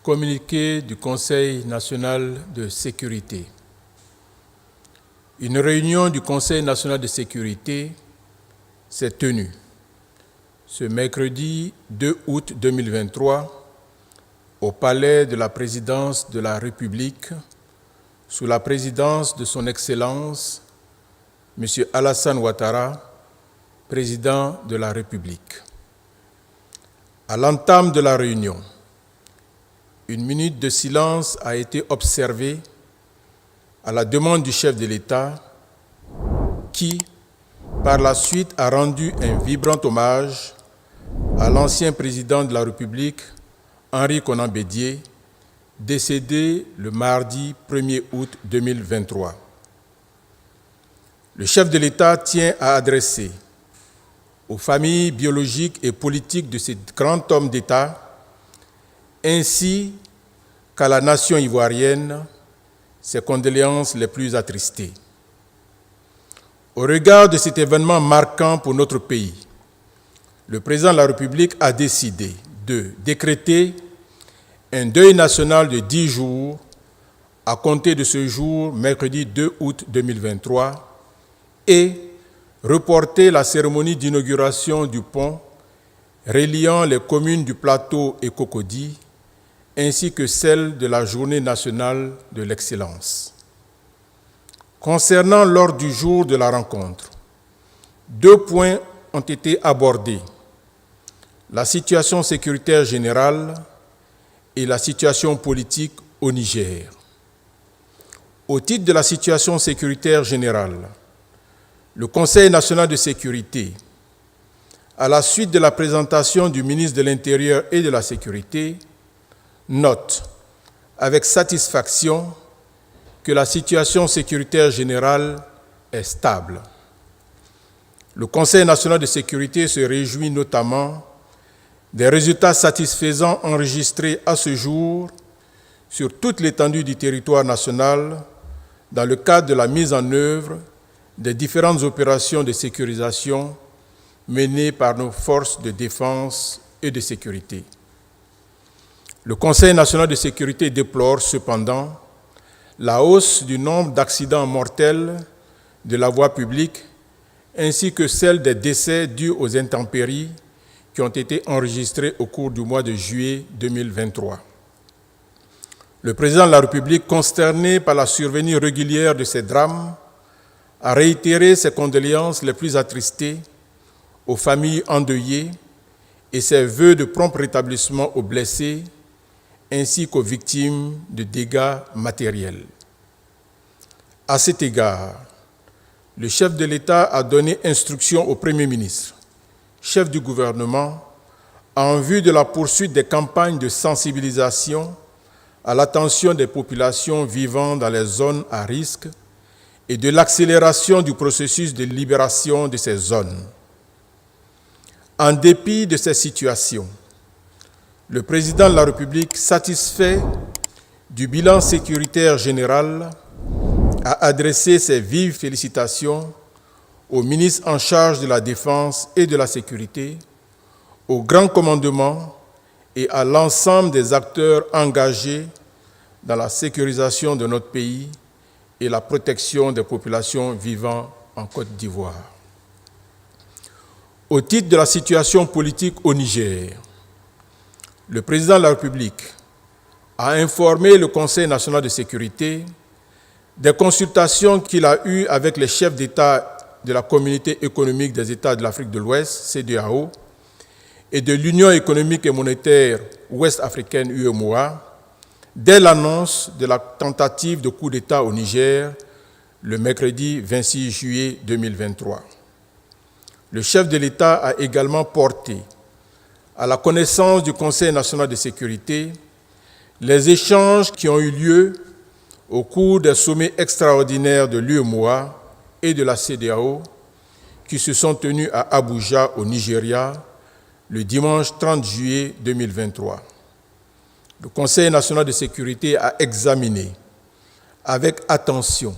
Communiqué du Conseil national de sécurité. Une réunion du Conseil national de sécurité s'est tenue ce mercredi 2 août 2023 au Palais de la Présidence de la République sous la présidence de son Excellence M. Alassane Ouattara, président de la République. À l'entame de la réunion, une minute de silence a été observée à la demande du chef de l'État qui, par la suite, a rendu un vibrant hommage à l'ancien président de la République, Henri Konan Bédié, décédé le mardi 1er août 2023. Le chef de l'État tient à adresser aux familles biologiques et politiques de ce grand homme d'État, ainsi qu'à la nation ivoirienne, ses condoléances les plus attristées. Au regard de cet événement marquant pour notre pays, le président de la République a décidé de décréter un deuil national de 10 jours à compter de ce jour, mercredi 2 août 2023, et reporter la cérémonie d'inauguration du pont reliant les communes du Plateau et Cocody, ainsi que celle de la Journée nationale de l'excellence. Concernant l'ordre du jour de la rencontre, 2 points ont été abordés: la situation sécuritaire générale et la situation politique au Niger. Au titre de la situation sécuritaire générale, le Conseil national de sécurité, à la suite de la présentation du ministre de l'Intérieur et de la Sécurité, note avec satisfaction que la situation sécuritaire générale est stable. Le Conseil national de sécurité se réjouit notamment des résultats satisfaisants enregistrés à ce jour sur toute l'étendue du territoire national dans le cadre de la mise en œuvre des différentes opérations de sécurisation menées par nos forces de défense et de sécurité. Le Conseil national de sécurité déplore cependant la hausse du nombre d'accidents mortels de la voie publique ainsi que celle des décès dus aux intempéries qui ont été enregistrés au cours du mois de juillet 2023. Le président de la République, consterné par la survenue régulière de ces drames, a réitéré ses condoléances les plus attristées aux familles endeuillées et ses vœux de prompt rétablissement aux blessés ainsi qu'aux victimes de dégâts matériels. À cet égard, le chef de l'État a donné instruction au Premier ministre, chef du gouvernement, en vue de la poursuite des campagnes de sensibilisation à l'attention des populations vivant dans les zones à risque et de l'accélération du processus de libération de ces zones. En dépit de ces situations, le président de la République, satisfait du bilan sécuritaire général, a adressé ses vives félicitations au ministre en charge de la Défense et de la Sécurité, au Grand Commandement et à l'ensemble des acteurs engagés dans la sécurisation de notre pays et la protection des populations vivant en Côte d'Ivoire. Au titre de la situation politique au Niger, le président de la République a informé le Conseil national de sécurité des consultations qu'il a eues avec les chefs d'État de la Communauté économique des États de l'Afrique de l'Ouest, CEDEAO, et de l'Union économique et monétaire ouest-africaine, UEMOA, dès l'annonce de la tentative de coup d'État au Niger le mercredi 26 juillet 2023. Le chef de l'État a également porté à la connaissance du Conseil national de sécurité les échanges qui ont eu lieu au cours des sommets extraordinaires de l'UEMOA et de la CEDEAO qui se sont tenus à Abuja, au Nigeria, le dimanche 30 juillet 2023. Le Conseil national de sécurité a examiné avec attention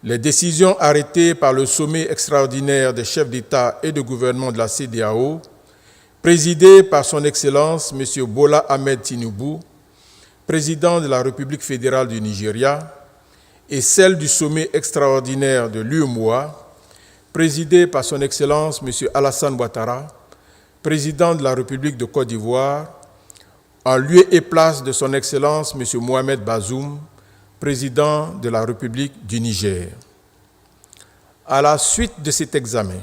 les décisions arrêtées par le sommet extraordinaire des chefs d'État et de gouvernement de la CEDEAO, présidé par son Excellence M. Bola Ahmed Tinubu, président de la République fédérale du Nigeria, et celle du sommet extraordinaire de l'UEMOA, présidé par son Excellence M. Alassane Ouattara, président de la République de Côte d'Ivoire, en lieu et place de son Excellence M. Mohamed Bazoum, président de la République du Niger. À la suite de cet examen,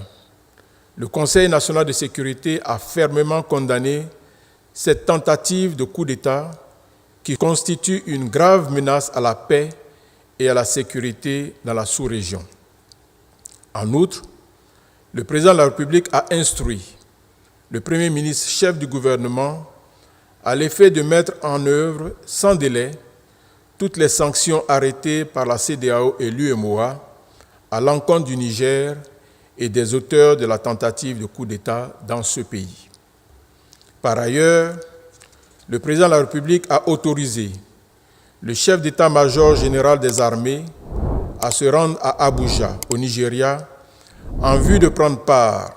le Conseil national de sécurité a fermement condamné cette tentative de coup d'État qui constitue une grave menace à la paix et à la sécurité dans la sous-région. En outre, le président de la République a instruit le Premier ministre chef du gouvernement à l'effet de mettre en œuvre sans délai toutes les sanctions arrêtées par la CEDEAO et l'UEMOA à l'encontre du Niger et des auteurs de la tentative de coup d'État dans ce pays. Par ailleurs, le président de la République a autorisé le chef d'état-major général des armées à se rendre à Abuja, au Nigeria, en vue de prendre part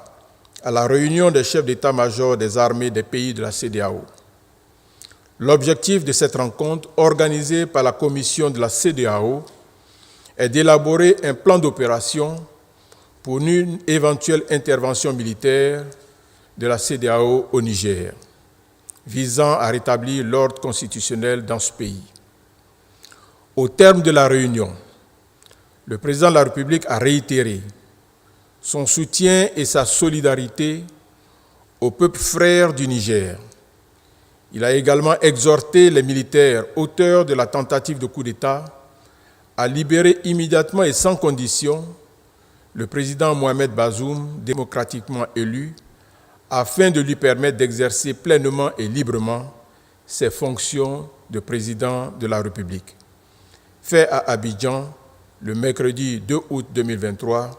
à la réunion des chefs d'état-major des armées des pays de la CEDEAO. L'objectif de cette rencontre, organisée par la commission de la CEDEAO, est d'élaborer un plan d'opération pour une éventuelle intervention militaire de la CEDEAO au Niger, visant à rétablir l'ordre constitutionnel dans ce pays. Au terme de la réunion, le président de la République a réitéré son soutien et sa solidarité au peuple frère du Niger. Il a également exhorté les militaires auteurs de la tentative de coup d'État à libérer immédiatement et sans condition le président Mohamed Bazoum, démocratiquement élu, afin de lui permettre d'exercer pleinement et librement ses fonctions de président de la République. Fait à Abidjan le mercredi 2 août 2023.